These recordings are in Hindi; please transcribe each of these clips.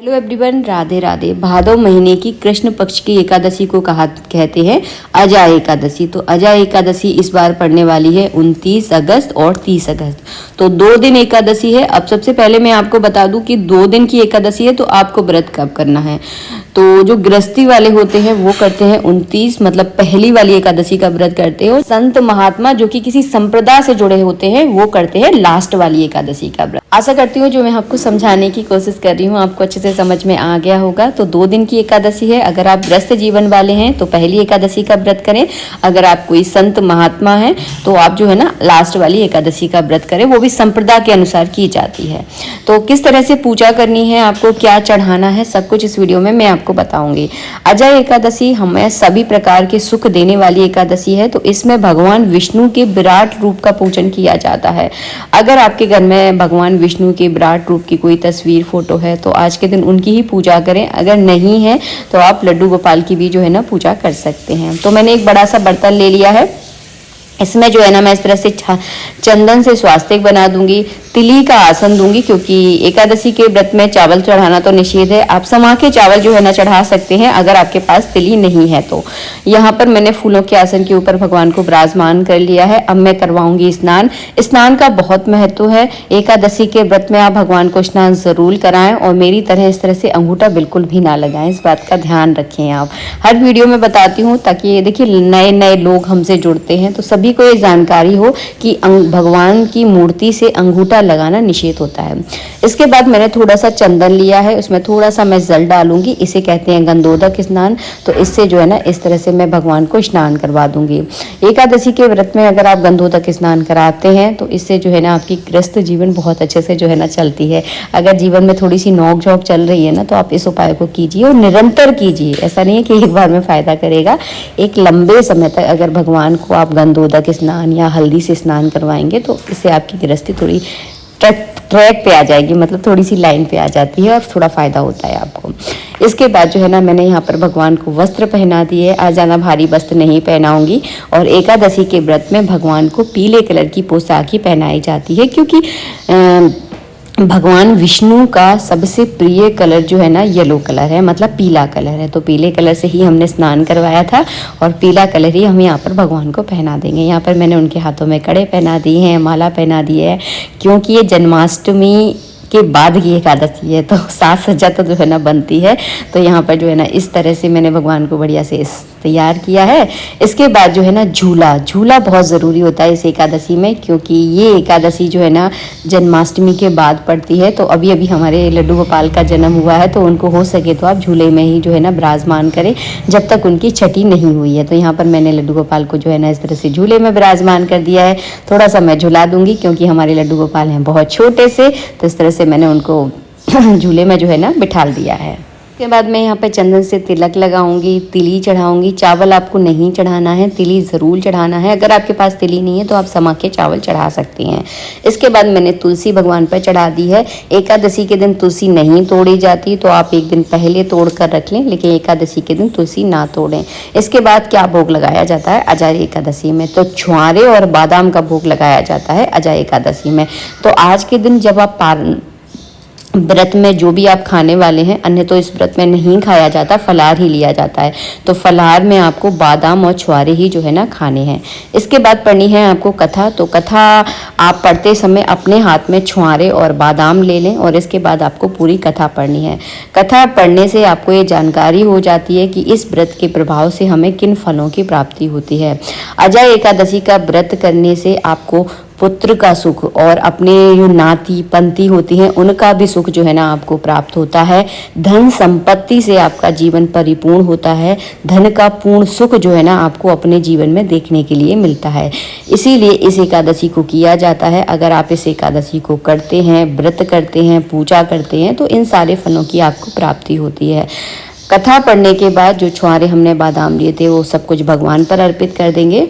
Hello everyone, Radhe Radhe. भादव महीने की कृष्ण पक्ष की एकादशी को कहते हैं अजा एकादशी। तो अजा एकादशी इस बार पड़ने वाली है 29 अगस्त और 30 अगस्त। तो 2 दिन एकादशी है। अब सबसे पहले मैं आपको बता दूं कि 2 दिन की एकादशी है तो आपको व्रत कब करना है। तो जो गृहस्थी वाले होते हैं वो करते हैं 29, मतलब पहली वाली एकादशी का व्रत करते हैं। और संत महात्मा जो कि किसी संप्रदाय से जुड़े होते हैं वो करते हैं लास्ट वाली एकादशी का व्रत। आशा करती हूँ जो मैं आपको समझाने की कोशिश कर रही हूँ आपको अच्छे से समझ में आ गया होगा। तो 2 दिन की एकादशी है। अगर आप गृहस्थ जीवन वाले हैं तो पहली एकादशी का व्रत करें। अगर आप कोई संत महात्मा हैं तो आप जो है ना लास्ट वाली एकादशी का व्रत करें, वो भी संप्रदाय के अनुसार की जाती है। तो किस तरह से पूजा करनी है, आपको क्या चढ़ाना है, सब कुछ इस वीडियो में मैं आपको बताऊंगी। अजय एकादशी हमें सभी प्रकार के सुख देने वाली एकादशी है। तो इसमें भगवान विष्णु के विराट रूप का पूजन किया जाता है। अगर आपके घर में भगवान विष्णु के विराट रूप की कोई तस्वीर फोटो है तो आज के दिन उनकी ही पूजा करें। अगर नहीं है तो आप लड्डू गोपाल की भी जो है ना पूजा कर सकते हैं। तो मैंने एक बड़ा सा बर्तन ले लिया है। इसमें जो है ना मैं इस तरह से चंदन से स्वास्तिक बना दूंगी, तिली का आसन दूंगी, क्योंकि एकादशी के व्रत में चावल चढ़ाना तो निषेध है। आप समा के चावल जो है ना चढ़ा सकते हैं अगर आपके पास तिली नहीं है तो। यहाँ पर मैंने फूलों के आसन के ऊपर भगवान को विराजमान कर लिया है। अब मैं करवाऊंगी स्नान। स्नान का बहुत महत्व है। एकादशी के व्रत में आप भगवान को स्नान जरूर कराएं और मेरी तरह इस तरह से अंगूठा बिल्कुल भी ना लगाएं। इस बात का ध्यान रखें। आप हर वीडियो में बताती हूँ ताकि देखिए नए नए लोग हमसे जुड़ते हैं तो सभी को ये जानकारी हो कि भगवान की मूर्ति से अंगूठा लगाना निषेध होता है। इसके बाद मैंने थोड़ा सा चंदन लिया है, उसमें थोड़ा सा मैं जल डालूंगी। इसे कहते हैं गंधोदक स्नान। तो इससे जो है ना इस तरह से मैं भगवान को स्नान करवा दूंगी। एकादशी के व्रत में अगर आप गंधोदक स्नान कराते हैं तो इससे जो है ना आपकी गृहस्थ जीवन बहुत अच्छे से जो है ना चलती है। अगर जीवन में थोड़ी सी नोक झोंक चल रही है ना तो आप इस उपाय को कीजिए और निरंतर कीजिए। ऐसा नहीं है कि एक बार में फायदा करेगा। एक लंबे समय तक अगर भगवान को आप गंधोदक स्नान या हल्दी से स्नान करवाएंगे तो इससे आपकी गृहस्थी थोड़ी ट्रैक पे आ जाएगी, मतलब थोड़ी सी लाइन पे आ जाती है और थोड़ा फायदा होता है आपको। इसके बाद जो है ना मैंने यहाँ पर भगवान को वस्त्र पहना दिए। आज ज़्यादा भारी वस्त्र नहीं पहनाऊंगी। और एकादशी के व्रत में भगवान को पीले कलर की पोशाक ही पहनाई जाती है, क्योंकि भगवान विष्णु का सबसे प्रिय कलर जो है ना येलो कलर है, मतलब पीला कलर है। तो पीले कलर से ही हमने स्नान करवाया था और पीला कलर ही हम यहाँ पर भगवान को पहना देंगे। यहाँ पर मैंने उनके हाथों में कड़े पहना दिए हैं, माला पहना दी है, क्योंकि ये जन्माष्टमी के बाद की एकादशी है तो साज सज्जा तो जो है ना बनती है। तो यहाँ पर जो है ना इस तरह से मैंने भगवान को बढ़िया से तैयार किया है। इसके बाद जो है ना झूला बहुत ज़रूरी होता है इस एकादशी में, क्योंकि ये एकादशी जो है ना जन्माष्टमी के बाद पड़ती है। तो अभी अभी हमारे लड्डू गोपाल का जन्म हुआ है तो उनको हो सके तो आप झूले में ही जो है ना विराजमान करें जब तक उनकी छठी नहीं हुई है। तो यहाँ पर मैंने लड्डू गोपाल को जो है ना इस तरह से झूले में विराजमान कर दिया है। थोड़ा सा मैं झुला दूंगी क्योंकि हमारे लड्डू गोपाल हैं बहुत छोटे से, तो इस तरह से मैंने उनको झूले में जो है ना बिठाल दिया है। उसके बाद मैं यहाँ पे चंदन से तिलक लगाऊंगी, तिली चढ़ाऊंगी। चावल आपको नहीं चढ़ाना है, तिली ज़रूर चढ़ाना है। अगर आपके पास तिली नहीं है तो आप समा के चावल चढ़ा सकते हैं। इसके बाद मैंने तुलसी भगवान पर चढ़ा दी है। एकादशी के दिन तुलसी नहीं तोड़ी जाती तो आप एक दिन पहले तोड़ कर रख लें, लेकिन एकादशी के दिन तुलसी ना तोड़ें। इसके बाद क्या भोग लगाया जाता है अजय एकादशी में, तो छुआरे और बादाम का भोग लगाया जाता है अजय एकादशी में। तो आज के दिन जब आप व्रत में जो भी आप खाने वाले हैं, अन्य तो इस व्रत में नहीं खाया जाता, फलाहार ही लिया जाता है। तो फलाहार में आपको बादाम और छुआरे ही जो है ना खाने हैं। इसके बाद पढ़नी है आपको कथा। तो कथा आप पढ़ते समय अपने हाथ में छुआरे और बादाम ले लें और इसके बाद आपको पूरी कथा पढ़नी है। कथा पढ़ने से आपको ये जानकारी हो जाती है कि इस व्रत के प्रभाव से हमें किन फलों की प्राप्ति होती है। अजय एकादशी का व्रत करने से आपको पुत्र का सुख और अपने जो नाती पंती होती हैं उनका भी सुख जो है ना आपको प्राप्त होता है। धन संपत्ति से आपका जीवन परिपूर्ण होता है। धन का पूर्ण सुख जो है ना आपको अपने जीवन में देखने के लिए मिलता है। इसीलिए इस एकादशी को किया जाता है। अगर आप इस एकादशी को करते हैं, व्रत करते हैं, पूजा करते हैं तो इन सारे फलों की आपको प्राप्ति होती है। कथा पढ़ने के बाद जो छुआरे हमने बादाम लिए थे वो सब कुछ भगवान पर अर्पित कर देंगे।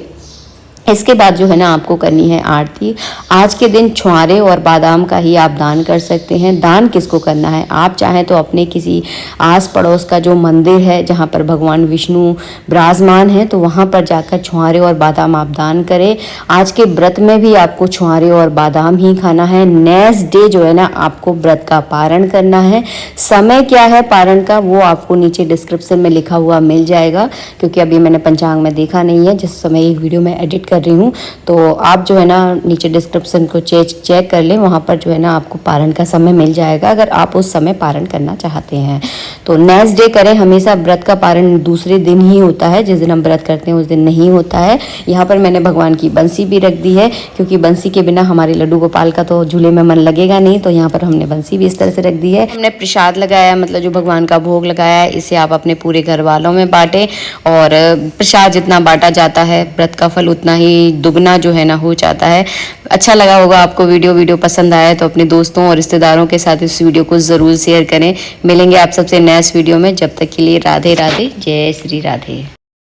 इसके बाद जो है ना आपको करनी है आरती। आज के दिन छुआरे और बादाम का ही आप दान कर सकते हैं। दान किसको करना है, आप चाहें तो अपने किसी आस पड़ोस का जो मंदिर है जहाँ पर भगवान विष्णु विराजमान है तो वहाँ पर जाकर छुआरे और बादाम आप दान करें। आज के व्रत में भी आपको छुआरे और बादाम ही खाना है। नेक्स्ट डे जो है ना आपको व्रत का पारण करना है। समय क्या है पारण का वो आपको नीचे डिस्क्रिप्शन में लिखा हुआ मिल जाएगा, क्योंकि अभी मैंने पंचांग में देखा नहीं है जिस समय ये वीडियो में एडिट कर रही हूँ। तो आप जो है ना नीचे डिस्क्रिप्शन को चेक कर लें, वहाँ पर जो है ना आपको पारण का समय मिल जाएगा अगर आप उस समय पारण करना चाहते हैं। तो नेक्स्ट डे करें। हमेशा व्रत का पारण दूसरे दिन ही होता है, जिस दिन हम व्रत करते हैं उस दिन नहीं होता है। यहाँ पर मैंने भगवान की बंसी भी रख दी है, क्योंकि बंसी के बिना हमारे लड्डू गोपाल का तो झूले में मन लगेगा नहीं, तो यहाँ पर हमने बंसी भी इस तरह से रख दी है। हमने प्रसाद लगाया, मतलब जो भगवान का भोग लगाया है, इसे आप अपने पूरे घर वालों में बांटें। और प्रसाद जितना बांटा जाता है व्रत का फल उतना ही दुगना जो है ना हो जाता है। अच्छा लगा होगा आपको वीडियो पसंद आया तो अपने दोस्तों और रिश्तेदारों के साथ इस वीडियो को ज़रूर शेयर करें। मिलेंगे आप सबसे नेक्स्ट वीडियो में, जब तक के लिए राधे राधे, जय श्री राधे।